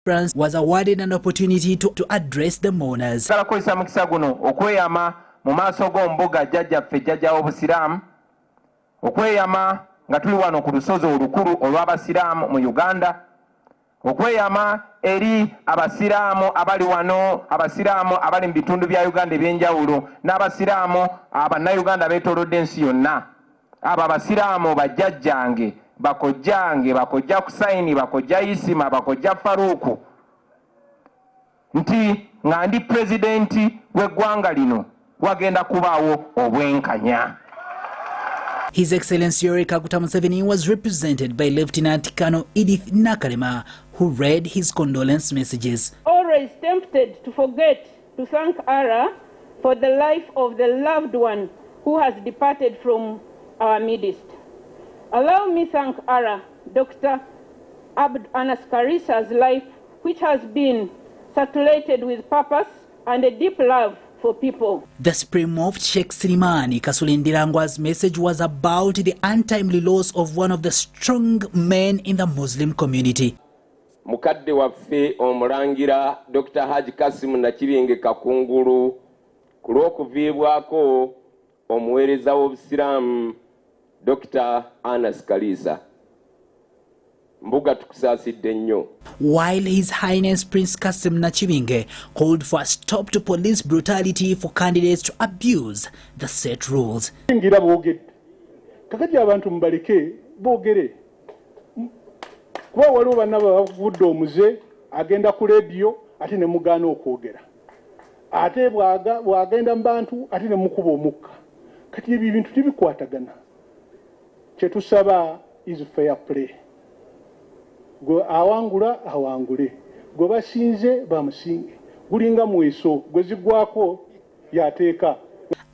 France was awarded an opportunity to address the mourners. Nga tuli wano ku lusozi olukulu olw'abasiraamu mu Uganda, okweyama eri abasiraamu abali wano, abasiraamu abali mu bitundu bya Uganda ebyenjawulo, n'abasiraamu abannayuganda beetoolodde ensi yonna. Abo abasiraamu bajjajjange, bakojjange, bakojja Kusaini, bakojja Isima, bakojja Faruku, nti nga ndi pulezidenti w'eggwanga lino wagenda kubaawo obwenkanya. His Excellency Yoweri Kaguta Museveni was represented by Lieutenant Colonel Edith Nakalema, who read his condolence messages. Always tempted to forget to thank Allah for the life of the loved one who has departed from our midst. Allow me thank Allah, Dr. Anas Karisa's life, which has been saturated with purpose and a deep love for people. The Supreme Mufti Sheikh Silimani Kasulindilangwa's message was about the untimely loss of one of the strong men in the Muslim community. Mukadde waffe omulangira Dr. Haji Kasim Nakibinge Kakungulu kulw'okuviibwako omuweereza w'obusiraamu Dr. Anas Kalisa. While His Highness Prince Kasim Nakibinge called for a stop to police brutality for candidates to abuse the set rules. Kakati abantu mbaleke boogere. Kuba waliwo banna bavudde omuze agenda ku leediyo ate ne mugaana okwogera. Ate bw'agenda mu bantu ate ne mukuba omukka. Kati ebyo ebintu tebikwatagana. Kye tusaba is fair play. Gwe awangula awangule, gwe basinze bamusinge, gulinga mweso gwe zigwako yateeka.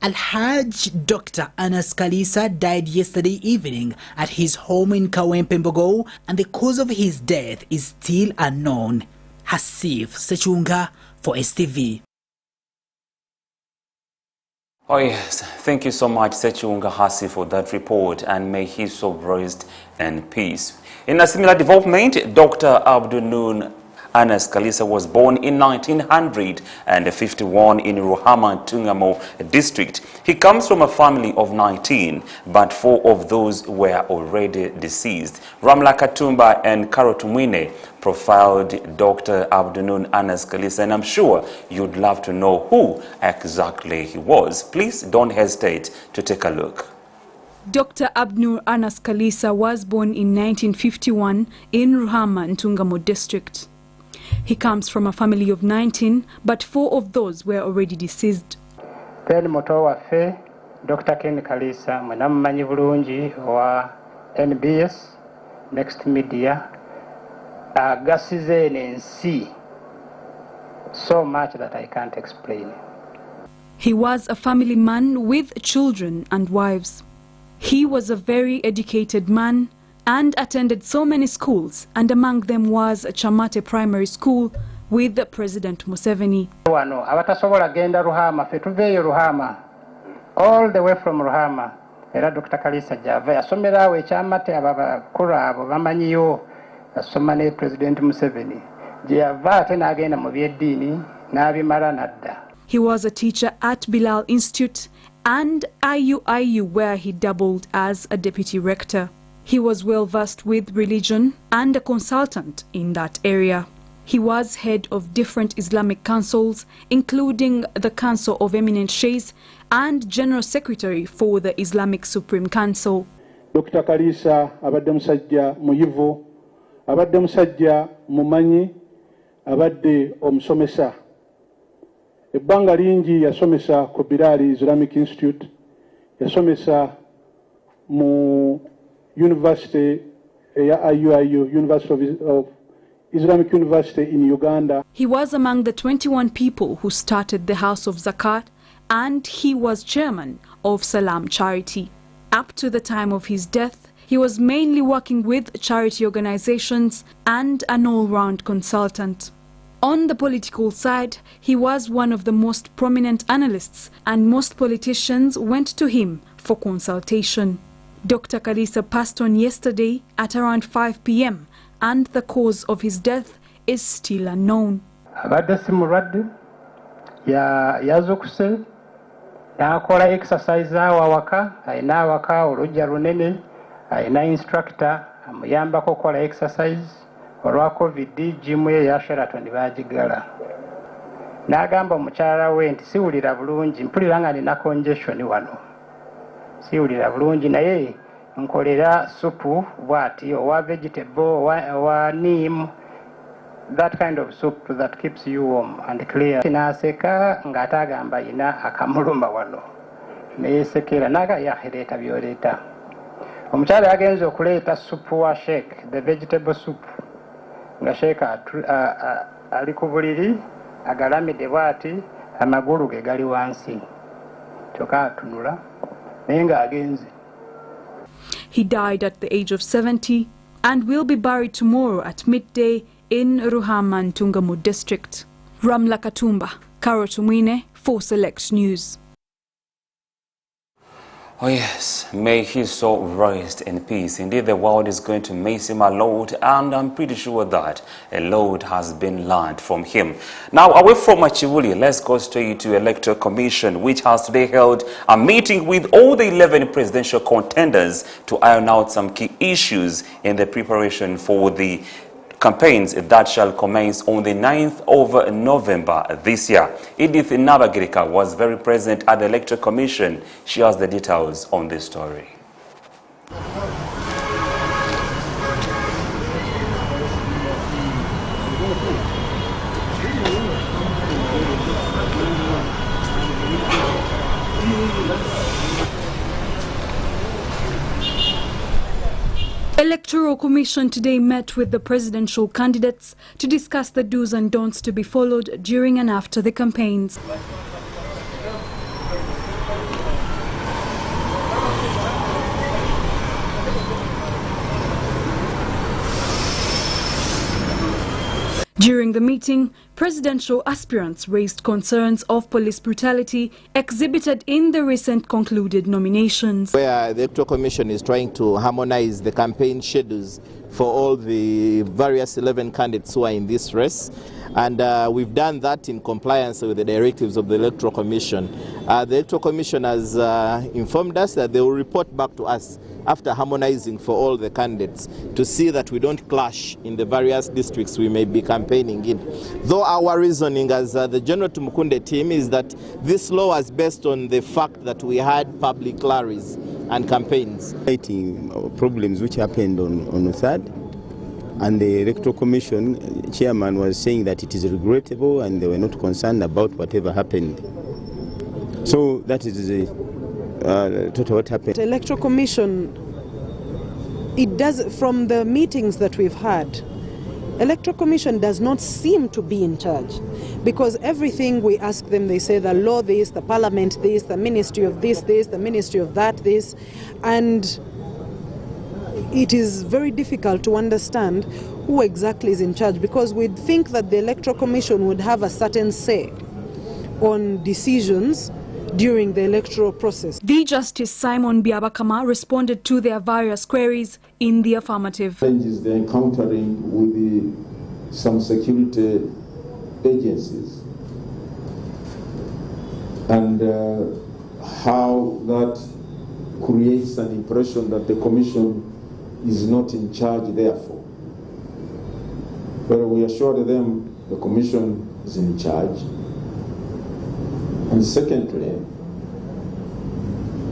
Alhaj Dr. Anas Kalisa died yesterday evening at his home in Kawempe Mbogo, and the cause of his death is still unknown. Hasif Sechunga for STV. Oh yes, thank you so much Sechunga Hasi for that report, and may his soul rest in peace. In a similar development, Dr. Abdul Noon Anas Kalisa was born in 1951 in Ruhama, Tungamo district. He comes from a family of 19, but 4 of those were already deceased. Ramla Katumba and Karo Tumwine profiled Dr. Abdul Noon Anas Kalisa, and I'm sure you'd love to know who exactly he was. Please don't hesitate to take a look. Dr. Abdul Anas Kalisa was born in 1951 in Ruhama, Ntungamo district. He comes from a family of 19, but 4 of those were already deceased. Then moto waffe Dr. Ken Kalisa mwenamumanyi bulungi wa NBS Next Media agasize n'ensi so much that I can't explain. He was a family man with children and wives. He was a very educated man and attended so many schools, and among them was Chamate Primary School with President Museveni. Wano abatasobola genda Ruhama ffe tuveeyo Ruhama all the way from Ruhama era Dr. Kalisa java yasomera awo ekyamate abakulu abo bamanyiyo yasoma ne President Museveni gye yava ate n'agenda mu byeddiini n'abimala nadda. He was a teacher at Bilal Institute and IUIU, where he doubled as a deputy rector. He was well versed with religion and a consultant in that area. He was head of different Islamic councils, including the Council of Eminent Sheikhs and General Secretary for the Islamic Supreme Council. Dr. Kalisa abadde musajja muyivu, abadde musajja mumanyi, abadde omusomesa. Ebbanga lingi yasomesa ku Bilal Islamic Institute, yasomesa mu University ya IUIU, University of Islamic University in Uganda. He was among the 21 people who started the House of Zakat, and he was chairman of Salam Charity. Up to the time of his death, he was mainly working with charity organizations and an all-round consultant. On the political side, he was one of the most prominent analysts, and most politicians went to him for consultation. Dr. Kalisa passed on yesterday at around 5 p.m. and the cause of his death is still unknown. Abadde si mulwadde yazukuse n'akola exercise awo awaka, alina awaka olujja lunene, alina instructor amuyambako okukola exercise. Olwa covid jimu ye ya Sheraton baagigala. N'agamba omukyala we nti siwulira bulungi, mpulira nga nina congestion wano, siwulira bulungi, naye nkolera supu bw'ati owa vegetable owa neem, that kind of soup that keeps you warm and clear. N'aseka ng'ate agamba yina akamuluma wano, neyesekera naga yahireeta byoleeta. Omukyala yagenze okuleeta supu wa shake, the vegetable soup, nga shake ali ku buliri agalamidde bw'ati, amagulu ge gali wansi, kyokka atunula naye ng'agenze. He died at the age of 70 and will be buried tomorrow at midday in Ruhama, Ntungamu district. Ramla Katumba, Karo Tumwine, 4 Select News. Oh yes, may his soul rest in peace. Indeed, the world is going to miss him a lot, and I'm pretty sure that a lot has been learned from him. Now, away from Achibuli, let's go straight to Electoral Commission, which has today held a meeting with all the 11 presidential contenders to iron out some key issues in the preparation for the campaigns that shall commence on the 9th of November this year. Edith Nabagirika was very present at the Electoral Commission. She has the details on this story. Electoral Commission today met with the presidential candidates to discuss the do's and don'ts to be followed during and after the campaigns. During the meeting, presidential aspirants raised concerns of police brutality exhibited in the recent concluded nominations. Where the Electoral Commission is trying to harmonize the campaign schedules for all the various 11 candidates who are in this race. And we've done that in compliance with the directives of the Electoral Commission. The Electoral Commission has informed us that they will report back to us after harmonizing for all the candidates to see that we don't clash in the various districts we may be campaigning in. Though our reasoning as the General Tumukunde team is that this law was based on the fact that we had public rallies and campaigns. Problems which happened on the 3rd, and the Electoral Commission chairman was saying that it is regrettable and they were not concerned about whatever happened. So that is total what happened. The Electoral Commission, it does, from the meetings that we've had, Electoral Commission does not seem to be in charge, because everything we ask them, they say the law this, the parliament this, the ministry of this, the ministry of that this, and it is very difficult to understand who exactly is in charge, because we'd think that the Electoral Commission would have a certain say on decisions during the electoral process. The Justice Simon Biabakama responded to their various queries in the affirmative. Challenges they're encountering with some security agencies, and how that creates an impression that the Commission is not in charge therefore. But we assured them the Commission is in charge. And secondly,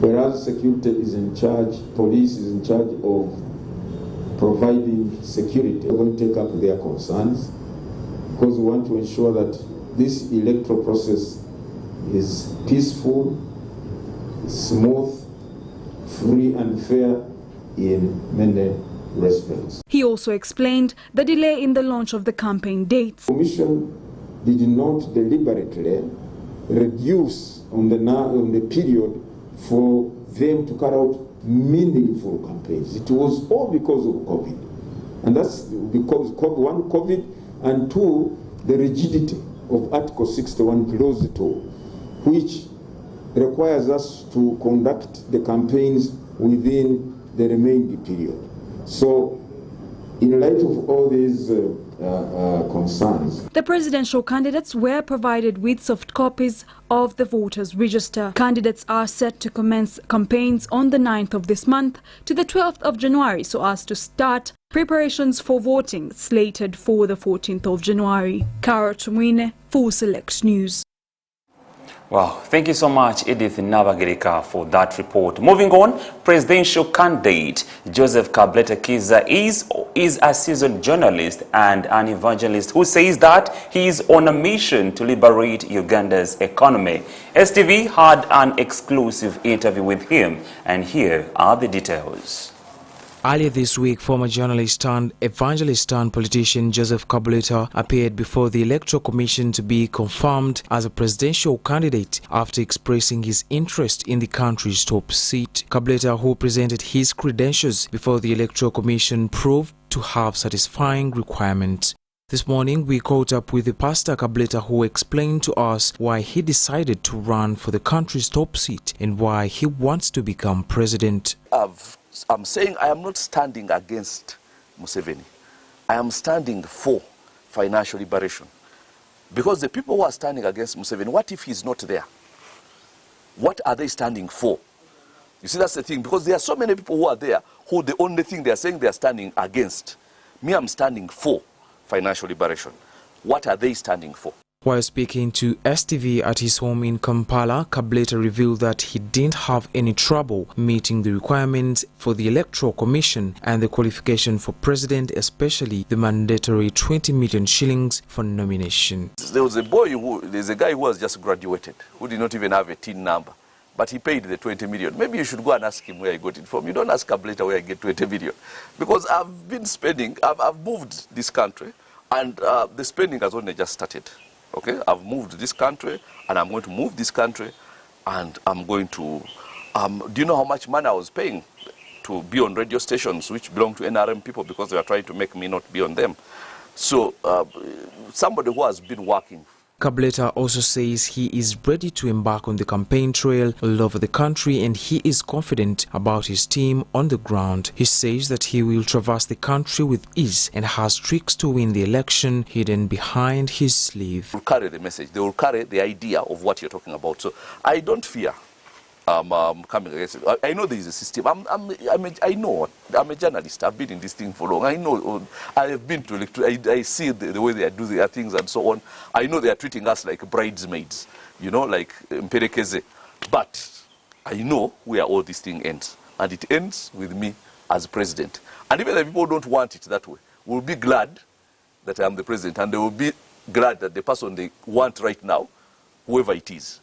whereas security is in charge, police is in charge of providing security, we're going to take up their concerns, because we want to ensure that this electoral process is peaceful, smooth, free and fair in many respects. He also explained the delay in the launch of the campaign dates. The Commission did not deliberately reduce on the period for them to carry out meaningful campaigns. It was all because of COVID. And that's because one, COVID, and two, the rigidity of Article 61 Clause 2, which requires us to conduct the campaigns within the remaining period. So, in light of all these concerns. The presidential candidates were provided with soft copies of the voters' register. Candidates are set to commence campaigns on the 9th of this month to the 12th of January so as to start preparations for voting slated for the 14th of January. Kara Tumwine, Full Select News. Wow, thank you so much, Edith Nabagirika, for that report. Moving on, presidential candidate Joseph Kableta Kiza is a seasoned journalist and an evangelist who says that he is on a mission to liberate Uganda's economy. STV had an exclusive interview with him, and here are the details. Earlier this week, former journalist turned evangelist turned politician Joseph Kableta appeared before the Electoral Commission to be confirmed as a presidential candidate after expressing his interest in the country's top seat. Kableta, who presented his credentials before the Electoral Commission, proved to have satisfying requirements. This morning, we caught up with the pastor Kableta, who explained to us why he decided to run for the country's top seat and why he wants to become president. I'm saying I am not standing against Museveni. I am standing for financial liberation. Because the people who are standing against Museveni, what if he's not there? What are they standing for? You see, that's the thing. Because there are so many people who are there who the only thing they are saying they are standing against. Me, I'm standing for financial liberation. What are they standing for? While speaking to STV at his home in Kampala, Kableta revealed that he didn't have any trouble meeting the requirements for the Electoral Commission and the qualification for president, especially the mandatory 20 million shillings for nomination. There was a there's a guy who was just graduated, who did not even have a TIN number, but he paid the 20 million. Maybe you should go and ask him where he got it from. You don't ask Kableta where I get 20 million. Because I've been spending, I've moved this country, and the spending has only just started. Okay, I've moved this country, and I'm going to move this country, and I'm going to, do you know how much money I was paying to be on radio stations which belong to NRM people because they were trying to make me not be on them? So, somebody who has been working. Kableta also says he is ready to embark on the campaign trail all over the country, and he is confident about his team on the ground. He says that he will traverse the country with ease and has tricks to win the election hidden behind his sleeve. They will carry the message. They will carry the idea of what you're talking about. So I don't fear coming against it. I know there is a system. I know. I'm a journalist. I've been in this thing for long. I know. I have been to I see the way they do their things and so on. I know they are treating us like bridesmaids, you know, like Mperekeze. But I know where all this thing ends. And it ends with me as president. And even if people don't want it that way, we'll be glad that I am the president. And they will be glad that the person they want right now, whoever it is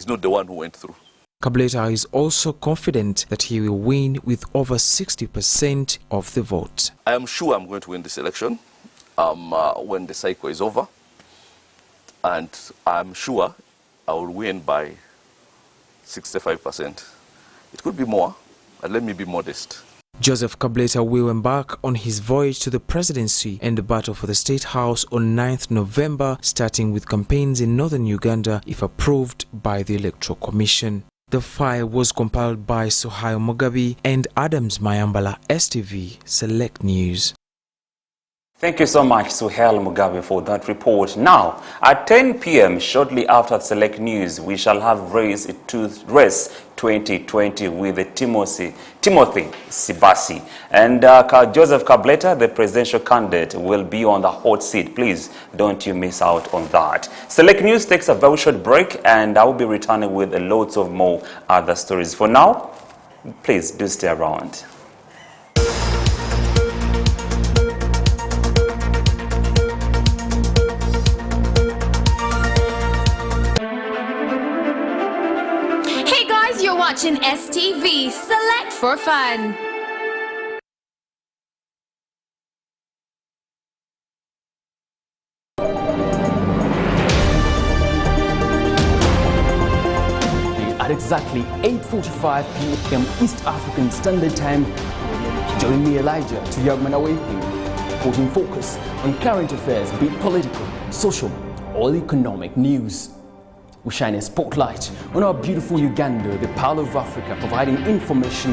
not the one who went through. Kableta is also confident that he will win with over 60% of the vote. I am sure I'm going to win this election when the cycle is over. And I'm sure I will win by 65%. It could be more, but let me be modest. Joseph Kableta will embark on his voyage to the presidency and the battle for the State House on 9th November, starting with campaigns in northern Uganda if approved by the Electoral Commission. The file was compiled by Sohayo Mugabi and Adams Mayambala, STV Select News. Thank you so much, Suhail Mugabe, for that report. Now, at 10 p.m., shortly after Select News, we shall have Race 2020 with Timothy Sibasi. And Joseph Kableta, the presidential candidate, will be on the hot seat. Please don't you miss out on that. Select News takes a very short break, and I will be returning with lots of more other stories. For now, please do stay around. You're watching STV Select for Fun. At exactly 8:45 p.m. East African Standard Time, join me, Elijah, to Yagman Awakening, putting focus on current affairs, be it political, social, or economic news. We shine a spotlight on our beautiful Uganda, the Pearl of Africa, providing information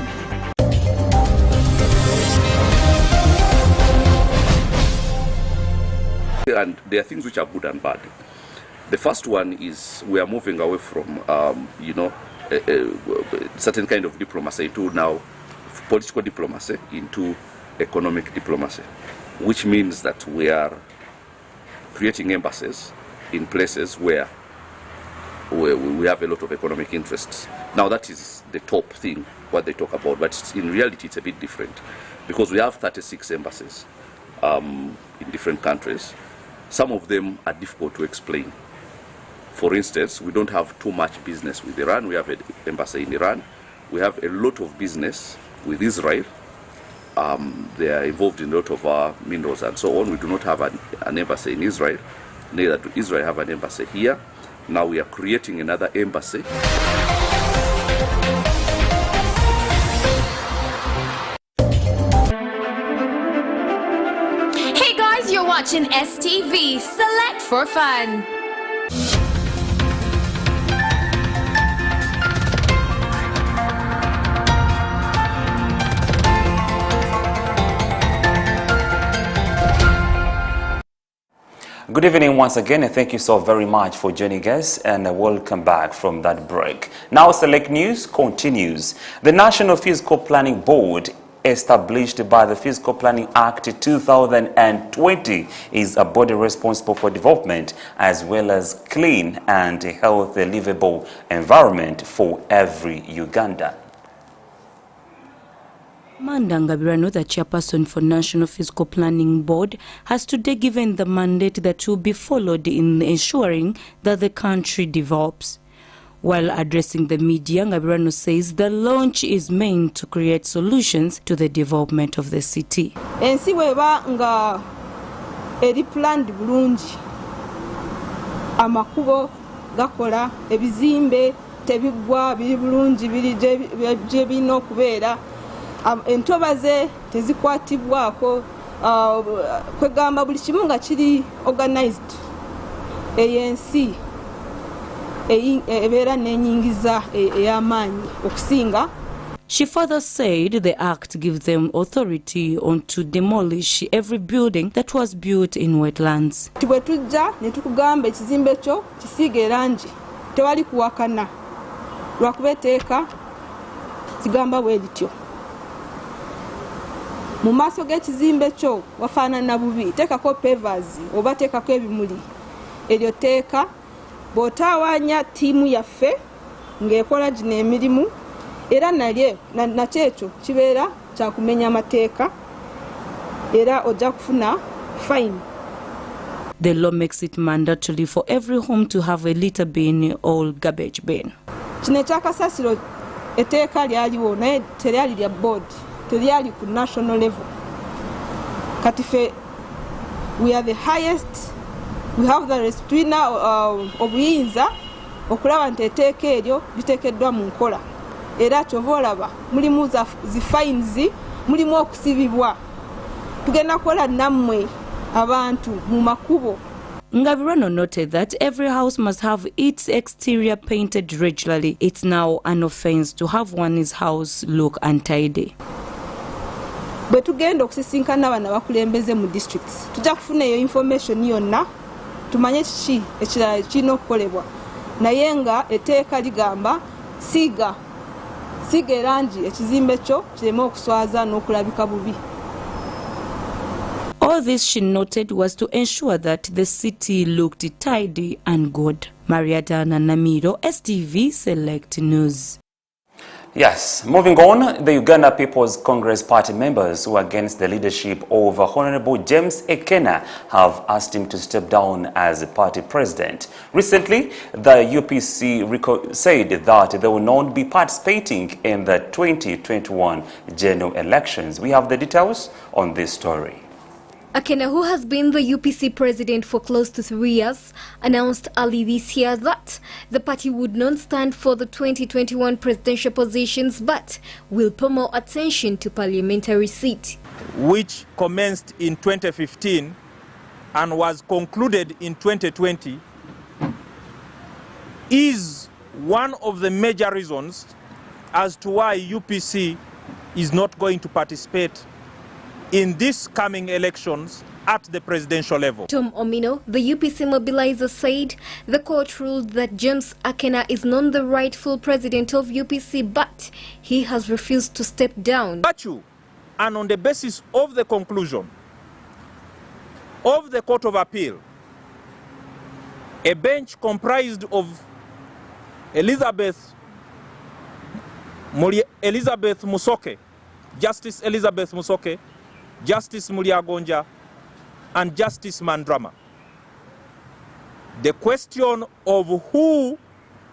and there are things which are good and bad. The first one is we are moving away from, certain kind of diplomacy into now political diplomacy into economic diplomacy, which means that we are creating embassies in places where we have a lot of economic interests. Now that is the top thing, what they talk about, but in reality it's a bit different because we have 36 embassies in different countries. Some of them are difficult to explain. For instance, we don't have too much business with Iran. We have an embassy in Iran. We have a lot of business with Israel. They are involved in a lot of minerals and so on. We do not have an embassy in Israel. Neither do Israel have an embassy here. Now we are creating another embassy. Hey guys, you're watching STV. Select for fun. Good evening once again, and thank you so very much for joining us, and welcome back from that break. Now Select News continues. The National Fiscal Planning Board, established by the Fiscal Planning Act 2020, is a body responsible for development as well as clean and healthy livable environment for every Uganda. Amanda Ngabirano, the chairperson for National Fiscal Planning Board, has today given the mandate that will be followed in ensuring that the country develops. While addressing the media, Ngabirano says the launch is meant to create solutions to the development of the city. Ensi weba nga eri planned bulungi amakubo gakola ebizimbe tebigwa biri bulungi biri je bino kubeera entobaze tezikwatibwako kwegamba buli kimu nga kiri organized ANC ebeera n'enyingiza ey'amaanyi okusinga. She further said the act gives them authority to demolish every building that was built in wetlands. Bwe tujja ne tukugamba ekizimbe kyo kisiige erangi tewali kuwakana lwakuba etteeka kigamba bwe lityo. Mu maaso g'ekizimbe kyo wafaanana bubi, teekako pavers oba teekako ebimuli. Eryo tteeka bw'otawaanya ttiimu yaffe ng'ekola gino emirimu era nakyo ekyo kibeera kya kumenya amateeka era ojja kufuna fine. The law makes it mandatory for every home to have a litter bin or garbage bin. Kino ekyakasasiro etteeka lyaliwo naye teryali lya board, teryali ku national level. Kati ffe we are the highest, we have the restrainer obuyinza okulaba nti etteeka eryo liteekeddwa mu nkola. Era kyova olaba mulimu zi fines, mulimu okusibibwa. Tugenda kukola nammwe abantu mu makubo. Ngabirano noted that every house must have its exterior painted regularly. It's now an offense to have one's house look untidy. Bwe tugenda okusisinkana bana bakulembeze mu districts, tujja kufuna eyo information yonna tumanye kiki ekirala kirina okukolebwa. Naye nga etteeka ligamba siiga erangi ekizimbe kyo kireme okuswaza n'okulabika bubi. All this, she noted, was to ensure that the city looked tidy and good. Mariadana Namiro, STV Select News. Yes, moving on, the Uganda People's Congress Party members who are against the leadership of Honorable James Ekena have asked him to step down as a party president. Recently, the UPC said that they will not be participating in the 2021 general elections. We have the details on this story. Ekena, who has been the UPC president for close to 3 years, announced early this year that the party would not stand for the 2021 presidential positions but will pay more attention to parliamentary seat. Which commenced in 2015 and was concluded in 2020 is one of the major reasons as to why UPC is not going to participate in these coming elections at the presidential level. Tom Omino, the UPC mobilizer, said the court ruled that James Akena is not the rightful president of UPC, but he has refused to step down. And on the basis of the conclusion of the Court of Appeal, a bench comprised of Elizabeth Musoke, Justice Elizabeth Musoke, Justice Mulyagonja, and Justice Mandrama. The question of who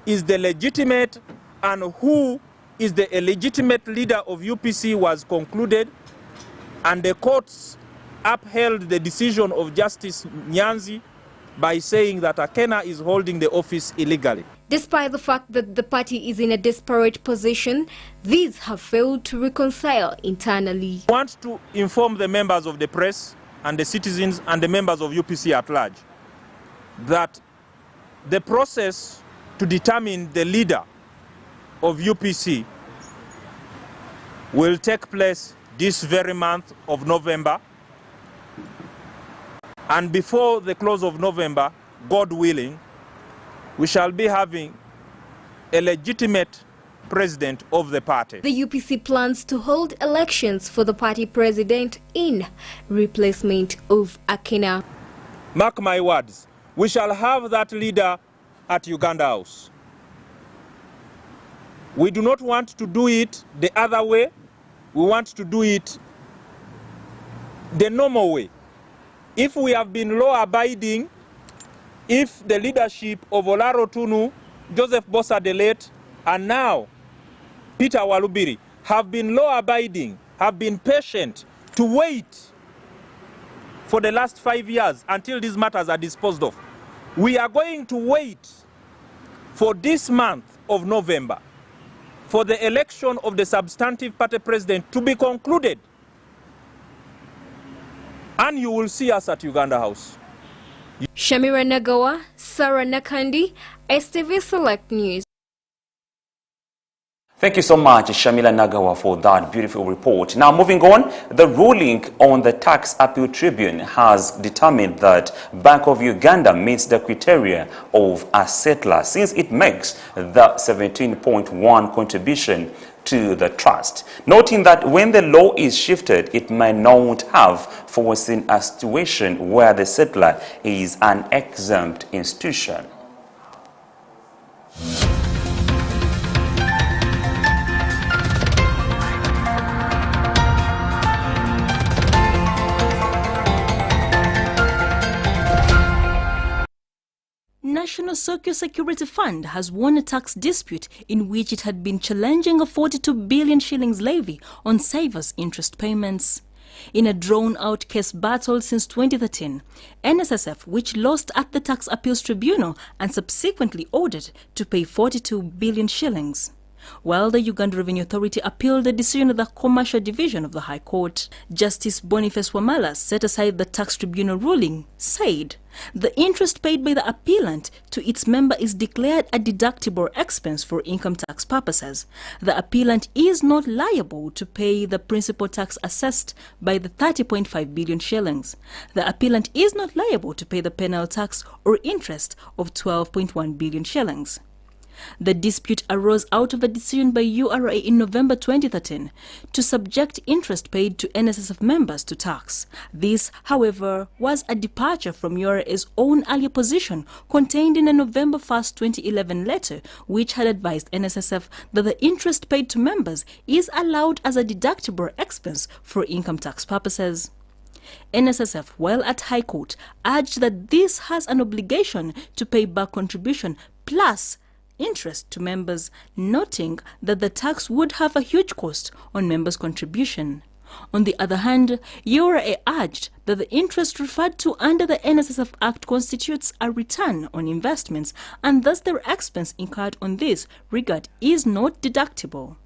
is the legitimate and who is the illegitimate leader of UPC was concluded, and the courts upheld the decision of Justice Nyanzi by saying that Akena is holding the office illegally. Despite the fact that the party is in a desperate position, these have failed to reconcile internally. I want to inform the members of the press and the citizens and the members of UPC at large that the process to determine the leader of UPC will take place this very month of November, and before the close of November, God willing, we shall be having a legitimate president of the party. The UPC plans to hold elections for the party president in replacement of Akena. Mark my words, we shall have that leader at Uganda House. We do not want to do it the other way. We want to do it the normal way. If we have been law-abiding, if the leadership of Olaro Tunu, Joseph Bosa the late, and now Peter Walubiri have been law-abiding, have been patient to wait for the last 5 years until these matters are disposed of, we are going to wait for this month of November for the election of the substantive party president to be concluded. And you will see us at Uganda House. Shamira Nagawa, Sarah Nakandi, STV Select News. Thank you so much, Shamila Nagawa, for that beautiful report. Now, moving on, the ruling on the Tax Appeal Tribune has determined that Bank of Uganda meets the criteria of a settler since it makes the 17.1 contribution to the trust, noting that when the law is shifted, it may not have foreseen a situation where the settler is an exempt institution. National Social Security Fund has won a tax dispute in which it had been challenging a 42 billion shillings levy on savers' interest payments. In a drawn-out case battle since 2013, NSSF, which lost at the Tax Appeals Tribunal and subsequently ordered to pay 42 billion shillings. While the Uganda Revenue Authority appealed the decision of the Commercial Division of the High Court, Justice Boniface Wamala set aside the tax tribunal ruling, said the interest paid by the appellant to its member is declared a deductible expense for income tax purposes. The appellant is not liable to pay the principal tax assessed by the 30.5 billion shillings. The appellant is not liable to pay the penal tax or interest of 12.1 billion shillings. The dispute arose out of a decision by URA in November 2013 to subject interest paid to NSSF members to tax. This, however, was a departure from URA's own earlier position contained in a November 1, 2011 letter which had advised NSSF that the interest paid to members is allowed as a deductible expense for income tax purposes. NSSF, while at High Court, urged that this has an obligation to pay back contribution plus interest to members, noting that the tax would have a huge cost on members' contribution. On the other hand, URA urged that the interest referred to under the NSSF Act constitutes a return on investments and thus the expense incurred on this regard is not deductible.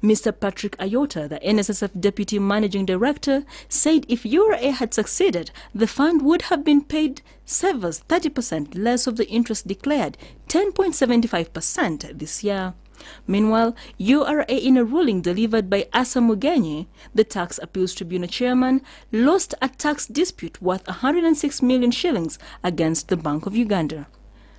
Mr. Patrick Ayota, the NSSF Deputy Managing Director, said if URA had succeeded, the fund would have been paid savers 30% less of the interest declared, 10.75% this year. Meanwhile, URA, in a ruling delivered by Asa Mugenyi, the Tax Appeals Tribunal chairman, lost a tax dispute worth 106 million shillings against the Bank of Uganda.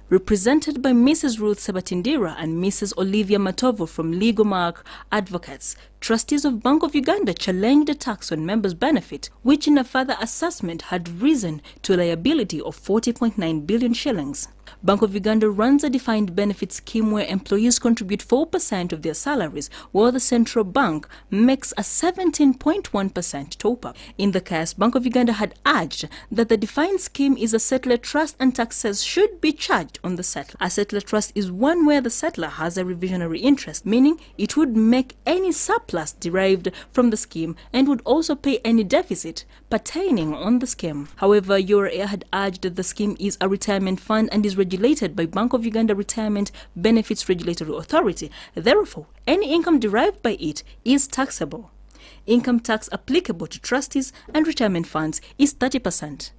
Represented by Mrs. Ruth Sabatindira and Mrs. Olivia Matovo from Legal Mark Advocates, trustees of Bank of Uganda challenged the tax on members' benefit, which in a further assessment had risen to a liability of 40.9 billion shillings. Bank of Uganda runs a defined benefit scheme where employees contribute 4% of their salaries, while the central bank makes a 17.1% top-up. In the case, Bank of Uganda had urged that the defined scheme is a settler trust and taxes should be charged on the settler. A settler trust is one where the settler has a revisionary interest, meaning it would make any surplus derived from the scheme and would also pay any deficit pertaining on the scheme. However, URA had urged that the scheme is a retirement fund and is regulated by Bank of Uganda Retirement Benefits Regulatory Authority. Therefore, any income derived by it is taxable. Income tax applicable to trustees and retirement funds is 30%.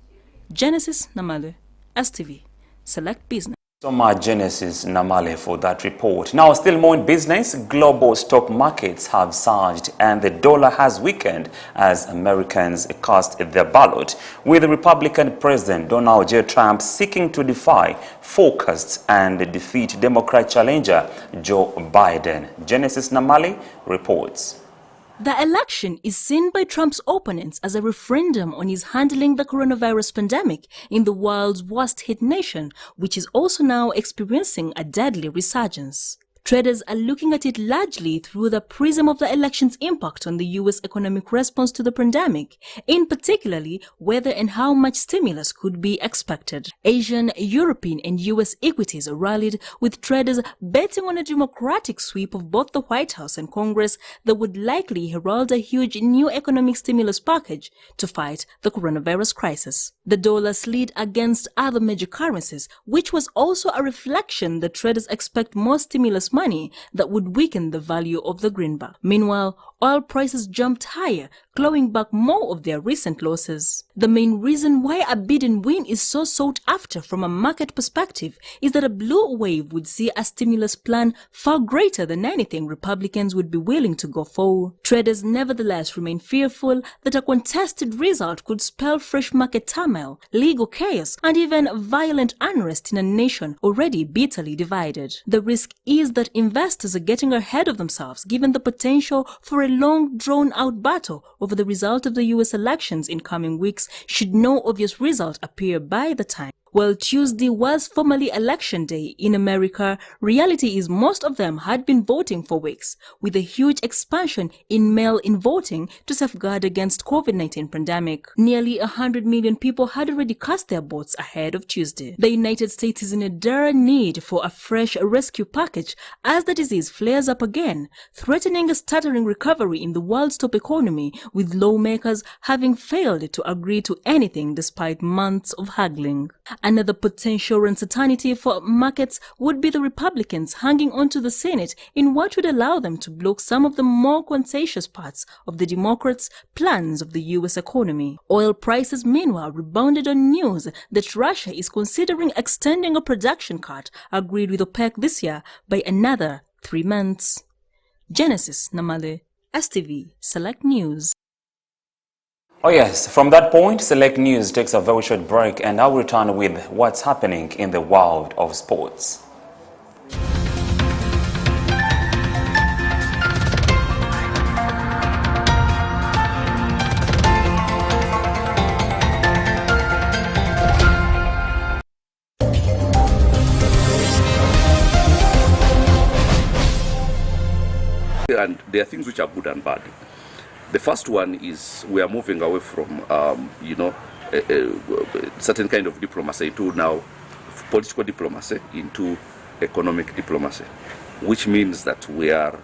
Genesis Namale, STV, Select Business. So much, Genesis Namale, for that report. Now, still more in business, global stock markets have surged and the dollar has weakened as Americans cast their ballot, with the Republican President Donald J. Trump seeking to defy forecasts and defeat Democrat challenger Joe Biden. Genesis Namale reports. The election is seen by Trump's opponents as a referendum on his handling the coronavirus pandemic in the world's worst-hit nation, which is also now experiencing a deadly resurgence. Traders are looking at it largely through the prism of the election's impact on the U.S. economic response to the pandemic, in particularly whether and how much stimulus could be expected. Asian, European and U.S. equities rallied, with traders betting on a Democratic sweep of both the White House and Congress that would likely herald a huge new economic stimulus package to fight the coronavirus crisis. The dollar slid against other major currencies, which was also a reflection that traders expect more stimulus money that would weaken the value of the greenback. Meanwhile, oil prices jumped higher, clawing back more of their recent losses. The main reason why a bid and win is so sought after from a market perspective is that a blue wave would see a stimulus plan far greater than anything Republicans would be willing to go for. Traders nevertheless remain fearful that a contested result could spell fresh market turmoil, legal chaos, and even violent unrest in a nation already bitterly divided. The risk is that investors are getting ahead of themselves given the potential for a long drawn-out battle over the result of the U.S. elections in coming weeks should no obvious result appear by the time. While Tuesday was formally election day in America, reality is most of them had been voting for weeks, with a huge expansion in mail-in voting to safeguard against COVID-19 pandemic. Nearly 100 million people had already cast their votes ahead of Tuesday. The United States is in a dire need for a fresh rescue package as the disease flares up again, threatening a stuttering recovery in the world's top economy, with lawmakers having failed to agree to anything despite months of haggling. Another potential uncertainty for markets would be the Republicans hanging on to the Senate in what would allow them to block some of the more contentious parts of the Democrats' plans of the U.S. economy. Oil prices, meanwhile, rebounded on news that Russia is considering extending a production cut agreed with OPEC this year by another 3 months. Genesis Namale, STV, Select News. Oh yes, from that point, Select News takes a very short break and I'll return with what's happening in the world of sports. And there are things which are good and bad. The first one is we are moving away from, certain kind of diplomacy to now political diplomacy into economic diplomacy, which means that we are